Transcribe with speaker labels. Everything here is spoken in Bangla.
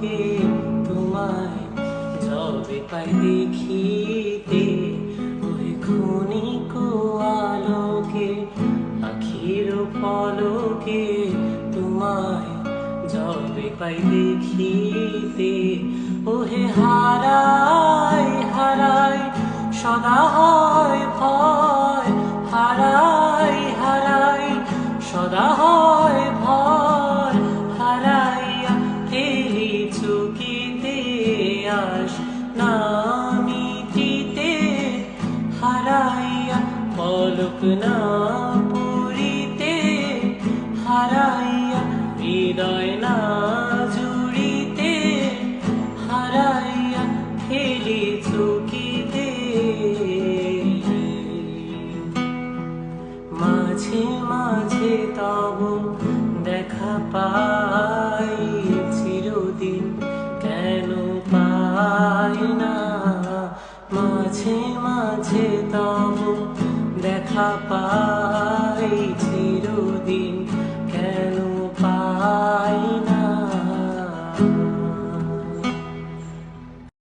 Speaker 1: আলোকে তোমায় যবে পাই দেখিতে, ওই ক্ষণিক আলোকে আখির পলকে তোমায় যবে পাই দেখিতে, ওহে হারাই হারাই সদা হয় ভয়, হারাই হারাই সদা হয় ভয়, হারাইয়া ফেলি চুকিতে আস না মিটিতে, হারাইয়া পলক না পুরিতে, হারাইয়া হৃদয় না জুড়িতে, হারাইয়া ফেলি চুকিতে। মাঝে মাঝে তব দেখা পাই, চিরদিন কেন পাই না, মাঝে মাঝে তব দেখা পাই।